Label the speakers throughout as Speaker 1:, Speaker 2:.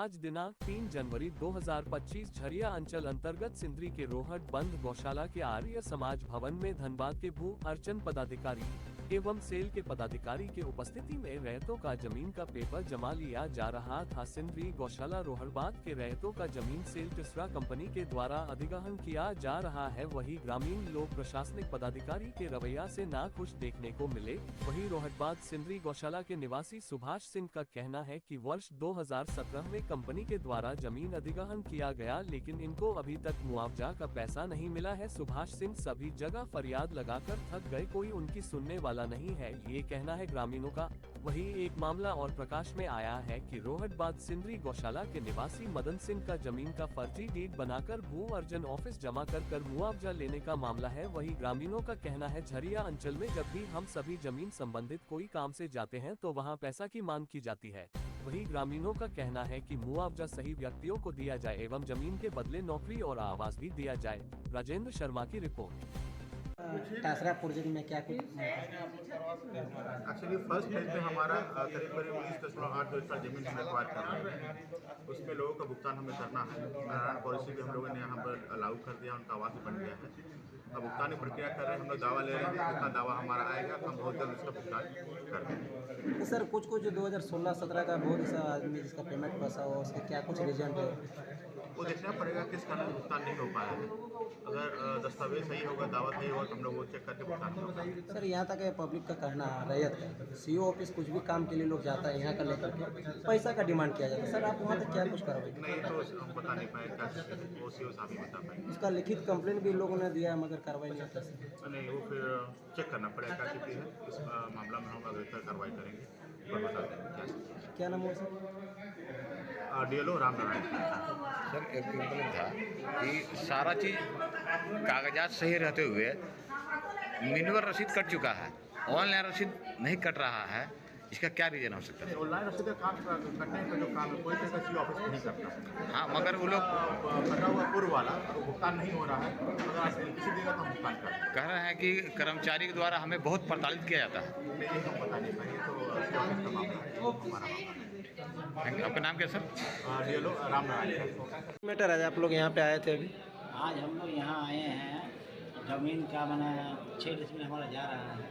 Speaker 1: आज दिनांक 3 जनवरी 2025 झरिया अंचल अंतर्गत सिंदरी के रोहट बंद गौशाला के आर्य समाज भवन में धनबाद के भू अर्चन पदाधिकारी एवं सेल के पदाधिकारी के उपस्थिति में रैयतों का जमीन का पेपर जमा लिया जा रहा था। सिंदरी गौशाला रोहड़बाद के रैयतों का जमीन सेल तीसरा कंपनी के द्वारा अधिग्रहण किया जा रहा है। वही ग्रामीण लोग प्रशासनिक पदाधिकारी के रवैया से नाखुश देखने को मिले। वही रोहड़बाद सिंदरी गौशाला के निवासी सुभाष सिंह का कहना है कि वर्ष 2017 में कंपनी के द्वारा जमीन अधिग्रहण किया गया, लेकिन इनको अभी तक मुआवजा का पैसा नहीं मिला है। सुभाष सिंह सभी जगह फरियाद लगाकर थक गए, कोई उनकी सुनने वाला नहीं है, ये कहना है ग्रामीणों का। वही एक मामला और प्रकाश में आया है कि रोहड़बाद सिंदरी गौशाला के निवासी मदन सिंह का जमीन का फर्जी डीड बनाकर भू अर्जन ऑफिस जमा कर मुआवजा लेने का मामला है। वही ग्रामीणों का कहना है झरिया अंचल में जब भी हम सभी जमीन संबंधित कोई काम से जाते हैं तो वहां पैसा की मांग की जाती है। वही ग्रामीणों का कहना है कि मुआवजा सही व्यक्तियों को दिया जाए एवं जमीन के बदले नौकरी और आवास भी दिया जाए। राजेंद्र शर्मा की रिपोर्ट।
Speaker 2: तीसरा प्रोजेक्ट में क्या कुछ
Speaker 3: एक्चुअली फर्स्ट फेज में हमारा करीब 19.8 एकड़ जमीन हम एक्वायर कर रहे हैं। उसमें लोगों का भुगतान हमें करना है। नारायण पॉलिसी भी हम लोगों ने यहाँ पर लागू कर दिया, उनका आवास भी बन गया है। अब भुगतान की प्रक्रिया कर रहे हैं, हम लोग दावा ले रहे हैं। जितना दावा हमारा आएगा हम बहुत जल्द उसका भुगतान कर देंगे।
Speaker 2: तो सर कुछ 2016-17 का बहुत सा आदमी जिसका पेमेंट फंसा हुआ, उसके क्या कुछ रिजल्ट है?
Speaker 3: वो देखना पड़ेगा किस कारण भुगतान नहीं हो पाया है। अगर दस्तावेज सही होगा, दावा सही होगा तो हम लोग वो चेक करके भुगतान करेंगे।
Speaker 2: सर यहाँ तक है पब्लिक का कहना है, रैयत का सीओ ऑफिस कुछ भी काम के लिए लोग जाता है यहाँ का लेकर के पैसा का डिमांड किया जाता है। सर आप वहाँ तक क्या कुछ करवाएंगे?
Speaker 3: नहीं तो हम बता नहीं पाए क्या वो सीओ साहब ही बता पाएंगे।
Speaker 2: उसका लिखित कंप्लेंट भी लोगों ने दिया मगर कार्रवाई नहीं होता।
Speaker 3: नहीं वो फिर चेक करना पड़ेगा क्या स्थिति है। इस मामला में हम अग्रतर कार्रवाई करेंगे और बता देंगे
Speaker 2: क्या नाम है सर?
Speaker 3: डीएलओ रामनारायण।
Speaker 4: सर एक कंप्लेंट था कि सारा चीज़ कागजात सही रहते हुए मिनिमम रसीद कट चुका है, ऑनलाइन रसीद नहीं कट रहा है। इसका क्या रीज़न हो सकता है?
Speaker 3: ऑनलाइन रसीद का काम करने का जो काम है कोई तरह सी ऑफिस में नहीं करता।
Speaker 4: हाँ, मगर वो लोग
Speaker 3: कटा हुआ पूर्व वाला तो भुगतान नहीं हो रहा है। अगर आप किसी देगा तो हम भुगतान करें।
Speaker 4: कह रहे हैं कि कर्मचारी के द्वारा हमें बहुत प्रताड़ित किया जाता है।
Speaker 3: नहीं हम बता नहीं पाएंगे, तो ऑफिस का मामला है, हमारा
Speaker 4: थैंक यू। आपका नाम क्या सर?
Speaker 3: डीएलओ रामनारायण।
Speaker 2: मैटर आज आप लोग यहाँ पे आए थे अभी?
Speaker 5: आज हम लोग यहाँ आए हैं, ज़मीन का बना 6 डिसमिल हमारा जा रहा है,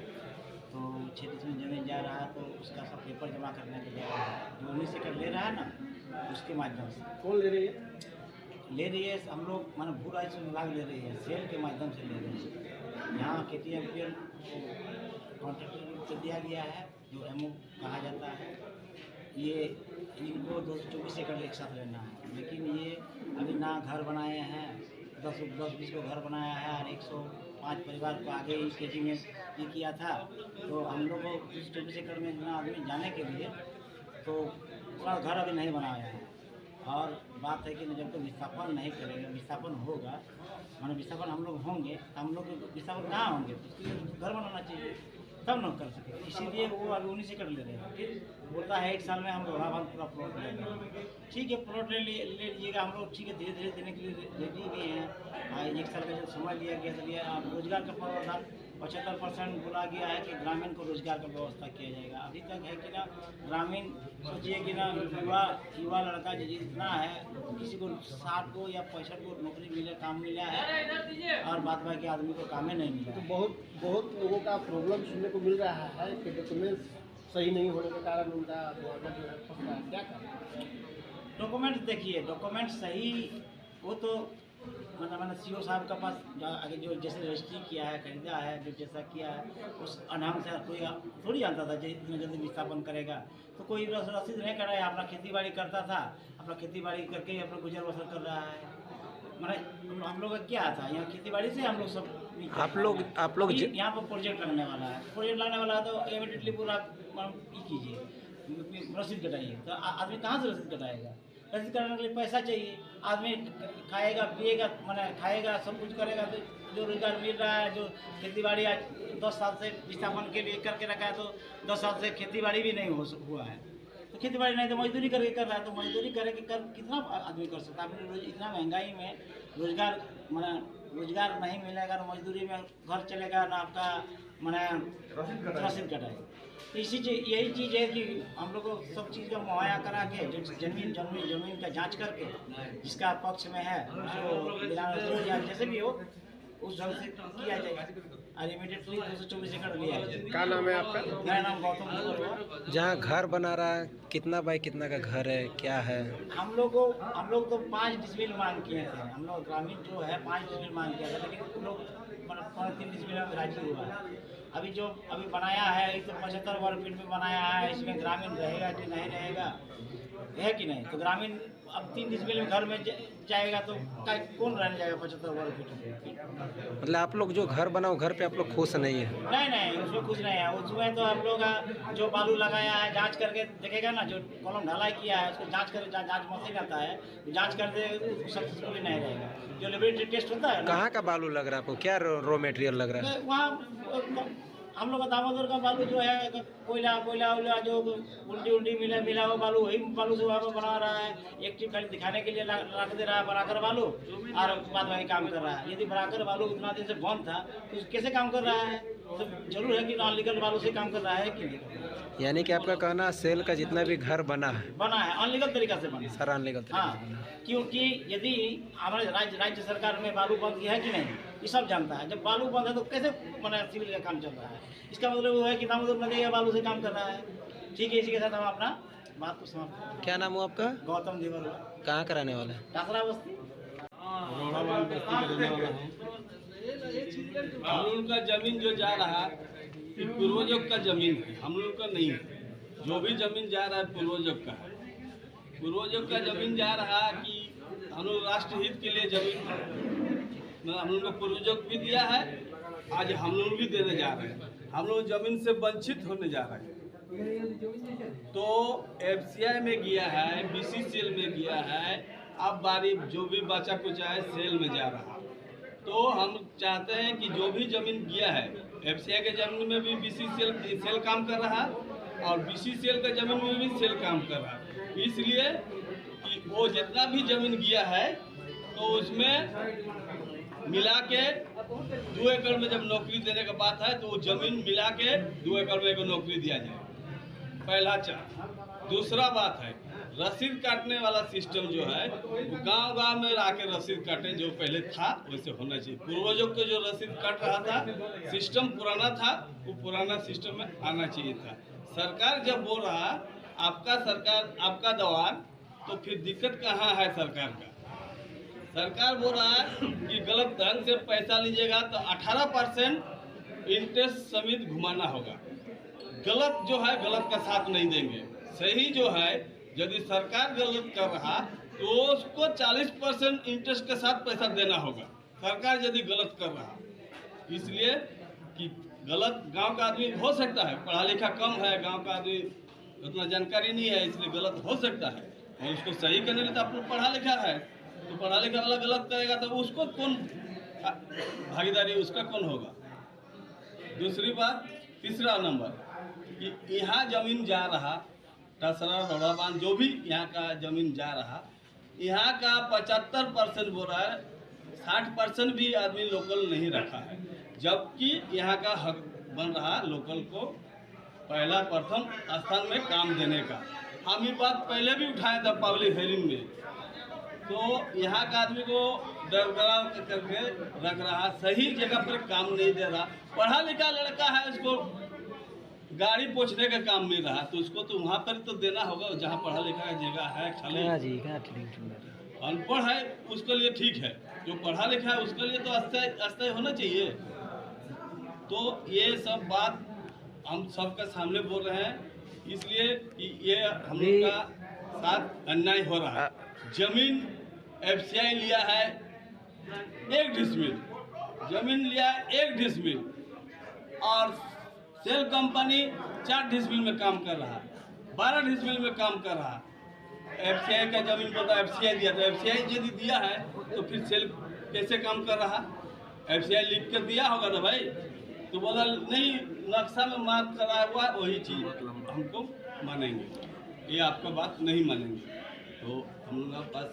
Speaker 5: तो 6 डिसमिल ज़मीन जा रहा है तो उसका सब पेपर जमा करने के लिए आया है। जो 19 एकड़ ले रहा है ना, उसके माध्यम से।
Speaker 2: कौन ले रही है?
Speaker 5: ले रही है हम लोग, माने भू राजस्व विभाग ले रही है, सेल के माध्यम से ले रही है। यहाँ KTMPL कॉन्ट्रैक्टर को दिया गया है जो MO कहा जाता है। ये इनको 224 एकड़ एक साथ लेना है, लेकिन ये अभी ना घर बनाए हैं, 10-20 को घर बनाया है और 105 परिवार को आगे ही KG में ये किया था। तो हम लोग को 224 एकड़ में इतना आदमी जाने के लिए तो पूरा घर अभी नहीं बनाया है। और बात है कि जब तक विस्थापन नहीं करेंगे, विस्थापन होगा, माने विस्थापन हम लोग होंगे, हम लोग विस्थापन कहाँ होंगे, उसके लिए घर बनाना चाहिए तब न कर सके। इसीलिए वो अभी 19 एकड़ ले रहे हैं। फिर बोलता है 1 साल में हम लोग पूरा प्लॉट लेंगे। ठीक है, प्लॉट ले लीजिएगा, हम लोग ठीक है धीरे धीरे देने के लिए रेडी भी हैं। 1 साल का जो समय लिया गया तो लिया। अब रोजगार का प्रावधान 75% बोला गया है कि ग्रामीण को रोजगार का व्यवस्था किया जाएगा। अभी तक है कि ना ग्रामीण, सोचिए कि ना युवा लड़का जितना है, किसी को 60 को या 65 को नौकरी मिले, काम मिला है, और बाद बाकी आदमी को काम ही नहीं मिला।
Speaker 6: तो बहुत लोगों का प्रॉब्लम सुनने को मिल रहा है कि डॉक्यूमेंट्स सही नहीं होने के कारण उनका मुआवजा जो है फंसता है। क्या करें?
Speaker 5: डॉक्यूमेंट्स देखिए, डॉक्यूमेंट सही वो तो मैंने सीओ साहब के पास आगे जो जैसे रजिस्ट्री किया है, खरीदा है, जो जैसा किया है उस ढंग से कोई थोड़ी जानता था इतनी जल्दी विस्थापन करेगा। तो कोई रसीद नहीं कर रहा है, अपना खेती बाड़ी करता था, अपना खेती बाड़ी करके अपना गुजर बसर कर रहा है। मैंने हम लोग का क्या था, यहाँ खेती बाड़ी से हम लोग सब
Speaker 2: आप लोग
Speaker 5: यहाँ पर प्रोजेक्ट लगने वाला है। प्रोजेक्ट लगने वाला है तो इमीडिएटली पूरा ये कीजिए, रसीद कटाइए। तो आदमी कहाँ से रसीद कटाएगा? रसीद कराने के लिए पैसा चाहिए। आदमी खाएगा, पिएगा, मैंने खाएगा, सब कुछ करेगा तो जो रोजगार मिल रहा है, जो खेती बाड़ी आज 10 साल से विस्थापन के लिए करके रखा है, तो 10 साल से खेती बाड़ी भी नहीं हुआ है। तो खेती बाड़ी नहीं तो मजदूरी करके कर रहा है, तो मजदूरी करके कितना आदमी कर सकता है? अपनी इतना महंगाई में रोजगार मैंने रोजगार नहीं मिलेगा तो मजदूरी में घर चलेगा ना, आपका मैंने रसीद कटाएगा। तो यही चीज़ है कि हम लोग को सब चीज़ का मुहैया करा के जो जमीन का जांच करके जिसका पक्ष में है उसको मिलाना या जैसे भी हो उस ढंग से किया जाए और इमीडिएटली 224 एकड़ लिया जाए।
Speaker 6: क्या नाम है आपका?
Speaker 5: मेरा नाम गौतम हुआ।
Speaker 2: जहाँ घर बना रहा है कितना बाई कितना का घर है, क्या है?
Speaker 5: हम लोग तो 5 डिसमिल मांग किए थे। हम लोग ग्रामीण जो है 5 डिसमिल मांग किया था, लेकिन उन लोग 3 डिसमिल में राजी हुआ है। अभी बनाया है ये तो 75 वर्ग फीट में बनाया है। इसमें ग्रामीण रहेगा कि नहीं रहेगा, है कि नहीं? तो ग्रामीण अब 3 डिसमिल में घर में जाएगा तो कौन रहने जाएगा 75 वर्ग फीट में?
Speaker 2: मतलब आप लोग जो घर बनाओ घर पे आप लोग खुश नहीं है?
Speaker 5: नहीं उसमें कुछ नहीं है। उसमें तो हम लोग जो बालू लगाया है जांच करके देखेगा ना, जो कॉलम ढलाई किया है उसको जांच कर जांच मशीन आता है जांच कर दे, सक्सेसफुली नहीं रहेगा। जो लेबोरेटरी टेस्ट होता है ना,
Speaker 2: कहाँ का बालू लग रहा है आपको? क्या रो मटेरियल लग रहा है?
Speaker 5: वहाँ हम लोग का दामोदर का बालू जो है कोयला जो उल्टी मिला हुआ बालू, वही बालू से वहाँ पर बना रहा है। एक चीज खाली दिखाने के लिए रख दे रहा है बनाकर बालू, और बाद वही काम कर रहा है। यदि बनाकर बालू उतना दिन से बंद था तो कैसे काम कर रहा है? तो जरूर है कि नॉन लीगल बालू से काम कर रहा है कि लीगल।
Speaker 2: यानी कि आपका कहना सेल का जितना भी घर बना है
Speaker 5: अनलीगल तरीका से बना,
Speaker 2: सर अनलीगल तरीका से बना है।
Speaker 5: क्योंकि यदि हमारे राज्य सरकार में बालू बंद किया है कि नहीं ये सब जानता है। जब बालू बंद है तो कैसे सिविल का काम चल रहा है? इसका मतलब वो है कि दामोदर नदी या बालू से काम कर रहा है। ठीक है, इसी के साथ हम अपना बात को समाप्त।
Speaker 2: क्या नाम हुआ आपका?
Speaker 5: गौतम देवर।
Speaker 2: कहाँ का रहने वाला है?
Speaker 5: टासरा बस्ती।
Speaker 7: हम लोग का जमीन जो जा रहा है ये पूर्वजों का जमीन है, हम लोग का नहीं है। जो भी जमीन जा रहा है पूर्वजों का है। पूर्वजों का जमीन जा रहा है कि हम लोग राष्ट्र हित के लिए जमीन हम लोग को पूर्वजों को भी दिया है, आज हम लोग भी देने जा रहे हैं। हम लोग जमीन से वंचित होने जा रहे हैं। तो FCI में गया है, BCCL में गया है, अब बारी जो भी बचा कुछ है सेल में जा रहा है। तो हम चाहते हैं कि जो भी जमीन गया है FCI के जमीन में भी BCCL सेल काम कर रहा है और BCCL के जमीन में भी सेल काम कर रहा है। इसलिए कि वो जितना भी जमीन गया है तो उसमें मिला के 2 एकड़ में जब नौकरी देने का बात है तो वो जमीन मिला के 2 एकड़ में को नौकरी दिया जाए। पहला चार्ज। दूसरा बात है रसीद काटने वाला सिस्टम जो है वो गांव में आके रसीद काटे, जो पहले था वैसे होना चाहिए। पूर्वजों को जो रसीद काट रहा था सिस्टम पुराना था, वो पुराना सिस्टम में आना चाहिए था। सरकार जब बोल रहा आपका सरकार आपका दवार, तो फिर दिक्कत कहाँ है सरकार का? सरकार बोल रहा है कि गलत ढंग से पैसा लीजिएगा तो 18% इंटरेस्ट समेत घुमाना होगा। गलत जो है गलत का साथ नहीं देंगे। सही जो है यदि सरकार गलत कर रहा तो उसको 40% इंटरेस्ट के साथ पैसा देना होगा, सरकार यदि गलत कर रहा। इसलिए कि गलत गांव का आदमी हो सकता है, पढ़ा लिखा कम है, गांव का आदमी उतना जानकारी नहीं है, इसलिए गलत हो सकता है। और उसको सही करने लिए तो आप लोग पढ़ा लिखा है, तो पढ़ा लिखा वाला गलत करेगा तो उसको कौन भागीदारी उसका कौन होगा? दूसरी बात, तीसरा नंबर कि यहाँ जमीन जा रहा टसरा रोड़ा बांध जो भी यहाँ का जमीन जा रहा, यहाँ का 75% बोल रहा है, 60% भी आदमी लोकल नहीं रखा है। जबकि यहाँ का हक बन रहा लोकल को पहला प्रथम स्थान में काम देने का। हम ये बात पहले भी उठाया था पब्लिक हेयरिंग में। तो यहाँ का आदमी को दरबरार करके रख रहा, सही जगह पर काम नहीं दे रहा। पढ़ा लिखा लड़का है, उसको गाड़ी पोछने का काम मिल रहा, तो उसको तो वहाँ पर तो देना होगा जहाँ पढ़ा लिखा का जगह है। खाली अनपढ़ है उसके लिए ठीक है, जो पढ़ा लिखा है उसके लिए तो अस्थायी होना चाहिए। तो ये सब बात हम सबके सामने बोल रहे हैं, इसलिए कि ये हम लोग का साथ अन्याय हो रहा है। जमीन FCI लिया है 1 डिसमिल, जमीन लिया है 1 डिसमिल, और सेल कंपनी 4 डिसमिल में काम कर रहा, 12 डिसमिल में काम कर रहा। FCI का जमीन को तो FCI दिया, तो FCI यदि दिया है तो फिर सेल कैसे काम कर रहा? FCI लिख कर दिया होगा ना भाई, तो बोला नहीं नक्शा में मार्क करा हुआ वही चीज़ हमको मानेंगे, ये आपका बात नहीं मानेंगे। तो हम लोग पास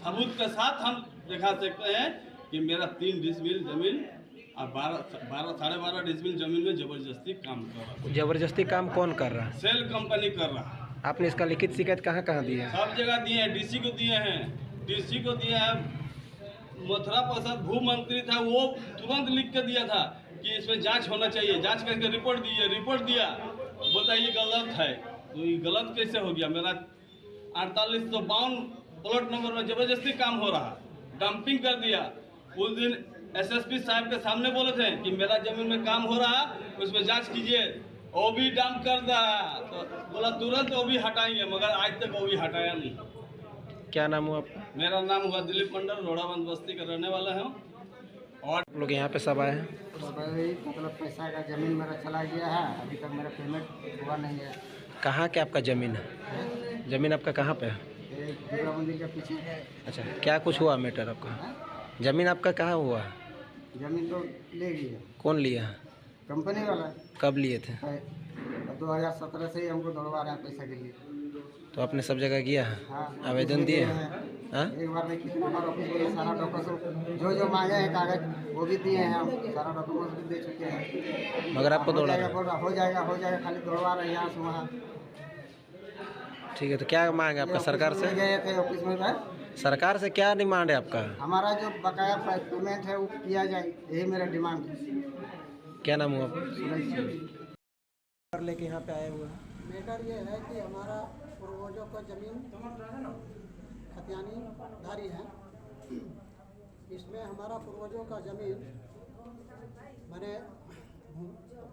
Speaker 7: सबूत के साथ हम दिखा सकते हैं कि मेरा 3 डिसमिल जमीन अब 12 डिसमिल जमीन में जबरदस्ती काम कर रहा है।
Speaker 2: जबरदस्ती काम कौन कर रहा है?
Speaker 7: सेल कंपनी कर रहा है।
Speaker 2: आपने इसका लिखित शिकायत कहाँ कहाँ दी है?
Speaker 7: सब जगह दिए हैं, डीसी को दिए हैं, डीसी को दिए हैं। मथुरा प्रसाद भू मंत्री था, वो तुरंत लिख के दिया था कि इसमें जांच होना चाहिए, जांच करके रिपोर्ट दिया, बोलता ये गलत है। तो ये गलत कैसे हो गया? मेरा 4852 प्लॉट नंबर में जबरदस्ती काम हो रहा, डंपिंग कर दिया। उस दिन एसएसपी साहब के सामने बोले थे कि मेरा जमीन में काम हो रहा, उसमें जांच कीजिए। वो भी डंप कर रहा, तो बोला तुरंत वो भी हटाएंगे, मगर आज तक वो भी हटाया नहीं।
Speaker 2: क्या नाम हुआ आपका?
Speaker 7: मेरा नाम हुआ दिलीप मंडल, रोड़ाबंद बस्ती का रहने वाला है। और
Speaker 2: लोग यहाँ पे सब आए हैं।
Speaker 8: मतलब पैसा का ज़मीन मेरा चला गया है, अभी तक मेरा पेमेंट हुआ नहीं है।
Speaker 2: कहाँ के आपका ज़मीन है? ज़मीन आपका कहाँ पे है?
Speaker 8: ये दुर्गा मंदिर के पीछे।
Speaker 2: अच्छा, क्या कुछ हुआ मैटर आपका? ज़मीन आपका कहाँ हुआ?
Speaker 8: ज़मीन तो ले गई है।
Speaker 2: कौन लिया है?
Speaker 8: कंपनी वाला।
Speaker 2: कब लिए थे?
Speaker 8: 2017 से ही हमको दौड़वा रहे हैं पैसा के लिए।
Speaker 2: तो आपने सब जगह किया है?
Speaker 8: हाँ,
Speaker 2: आवेदन दिए हैं? हाँ?
Speaker 8: एक बार में कितना बार ऑफिस में सारा डॉक्यूमेंट जो मांगे हैं कागज वो भी दिए हैं, हम सारा डॉक्यूमेंट भी दे चुके हैं।
Speaker 2: मगर आपको दौड़ा रहे हैं?
Speaker 8: हो जाएगा खाली दौड़वा रहे हैं यहाँ से वहाँ।
Speaker 2: ठीक है, तो क्या मांग है आपका सरकार से?
Speaker 8: गए थे ऑफिस में गए।
Speaker 2: सरकार से क्या डिमांड है आपका?
Speaker 8: हमारा जो बकाया पेमेंट है वो किया जाए, यही मेरा डिमांड है।
Speaker 2: क्या नाम हुआ आपका? लेके यहाँ पे आए हुए हैं।
Speaker 9: मैटर ये है कि हमारा पूर्वजों का ज़मीन खतियानी धारी है। इसमें हमारा पूर्वजों का ज़मीन मैंने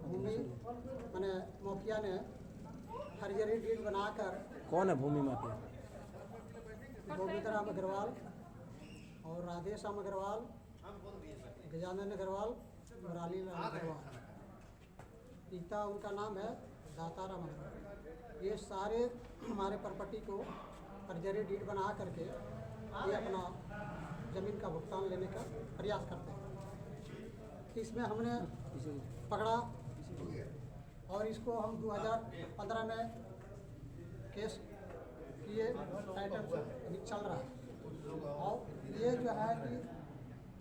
Speaker 9: भूमि मैंने मुखिया ने फर्जरी डीड बनाकर।
Speaker 2: कौन है भूमि माफिया?
Speaker 9: गोविंद राम अग्रवाल और राधेश्याम अग्रवाल, गजानंद अग्रवाल और आली राम अग्रवाल। पिता उनका नाम है दाताराम अग्रवाल। ये सारे हमारे प्रॉपर्टी को फर्जरी डीड बना करके ये अपना ज़मीन का भुगतान लेने का प्रयास करते हैं। इसमें हमने पकड़ा और इसको हम 2015 में केस किए, टाइटल अभी चल रहा है। और ये जो है कि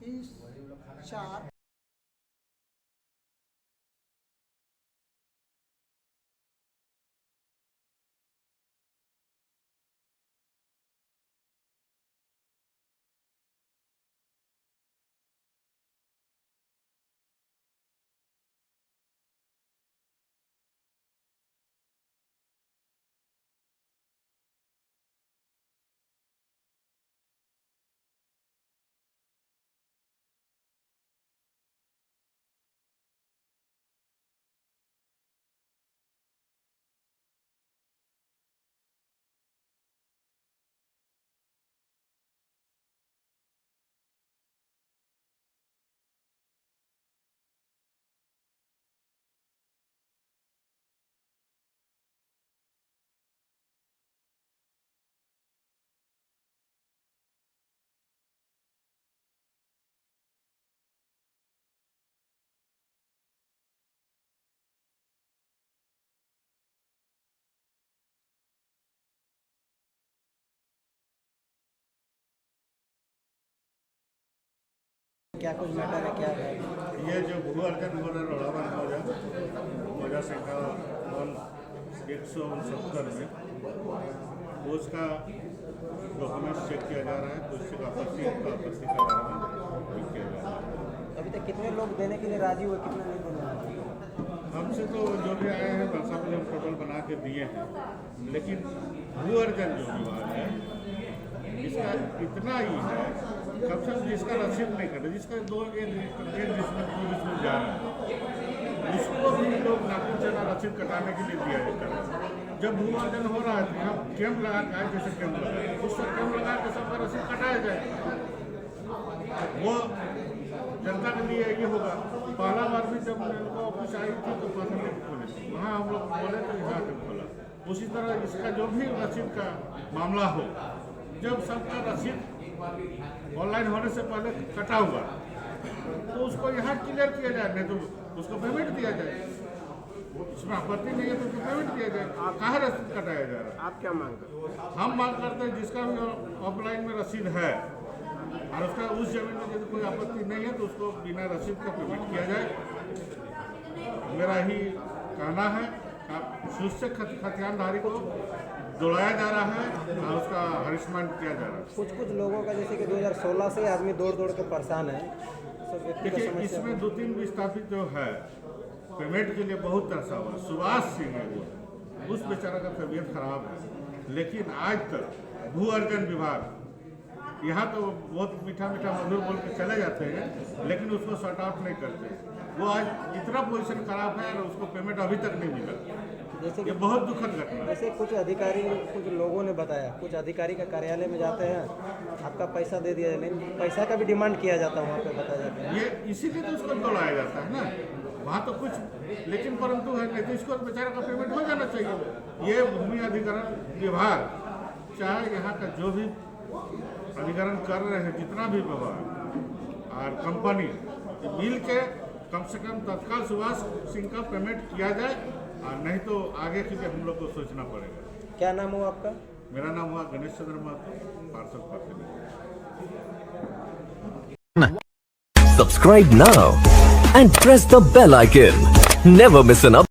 Speaker 9: 30/4क्या
Speaker 2: कुछ मैटर है? क्या है
Speaker 3: ये जो भू अर्जन हो रहा है रोड़ाबंद मौजा संख्या 169 में उसका डॉक्यूमेंट्स चेक किया जा रहा है, तो उससे आपत्ति का कारण किया जा रहा है।
Speaker 2: अभी तक कितने लोग देने के लिए राजी हुए, कितने नहीं देने राजी?
Speaker 3: हमसे तो जो भी आए हैं सब लोग टोटल बना के दिए हैं, लेकिन भू अर्जन जो विवाद है इसका इतना ही है, कम से कम जिसका रसीद नहीं कटे, जिसका एक जिसमें जा रहा है उसको भी लोग नाखून चना रसीद कटाने के लिए दिया जाता है। जब भू अर्जन हो रहा है तो यहाँ कैंप लगा के जैसे कैंप लगा उसका कैंप लगा के सबका रसीद कटाया जाए, वो जनता के लिए ये होगा। पहला बार भी जब उनको ऑफिस आई थी तो खोले वहाँ हम लोग बोले तो यहाँ पे खोला। उसी तरह इसका जो भी रसीद का मामला हो, जब सबका रसीद ऑनलाइन होने से पहले कटा हुआ तो उसको यहाँ क्लियर किया जाए, नहीं तो उसको पेमेंट दिया जाए। इसमें आपत्ति नहीं है तो पेमेंट दिया जाए। कहाँ रसीद कटाया जा रहा है?
Speaker 6: आप क्या मांग करते हैं?
Speaker 3: हम मांग करते हैं जिसका भी ऑफलाइन में रसीद है
Speaker 10: और उसका उस जमीन में यदि कोई आपत्ति नहीं है तो उसको बिना रसीद का पेमेंट किया जाए। मेरा ही कहना है सुनिश्चित खतियानधारी को दौड़ाया जा रहा है और उसका हरिशमेंट किया जा रहा है।
Speaker 2: कुछ लोगों का जैसे कि 2016 से आदमी दौड़ के परेशान है।
Speaker 10: देखिए इसमें 2-3 विस्थापित जो है पेमेंट के लिए बहुत तरसा हुआ। सुभाष सिंह है वो, उस बेचारा का तबीयत खराब है, लेकिन आज तक भू अर्जन विभाग यहाँ तो बहुत मीठा मधुर बोल के चले जाते हैं, लेकिन उसको सॉर्ट आउट नहीं करते। वो आज इतना पोजीशन खराब है और उसको पेमेंट अभी तक नहीं मिला।
Speaker 2: जैसे
Speaker 10: ये बहुत दुखद घटना है।
Speaker 2: जैसे कुछ लोगों ने बताया, कुछ अधिकारी का कार्यालय में जाते हैं, आपका पैसा दे दिया, लेकिन पैसा का भी डिमांड किया जाता है वहाँ पे, बताया जाता है।
Speaker 10: ये इसीलिए तो उसको दौड़ाया जाता है ना, वहाँ तो कुछ, लेकिन परंतु है नहीं तो इसको बेचारा का पेमेंट हो जाना चाहिए। ये भूमि अधिग्रहण विभाग चाहे यहाँ का जो भी अधिग्रहण कर रहे हैं, जितना भी विभाग और कंपनी मिल के कम से कम तत्काल सुभाष सिंह का पेमेंट किया जाए, और नहीं तो आगे के लिए हम लोग को सोचना पड़ेगा।
Speaker 2: क्या नाम हुआ आपका?
Speaker 10: मेरा नाम हुआ गणेश चंद्र महतो, पार्षद party.
Speaker 11: Subscribe now and press the bell icon. Never miss an update.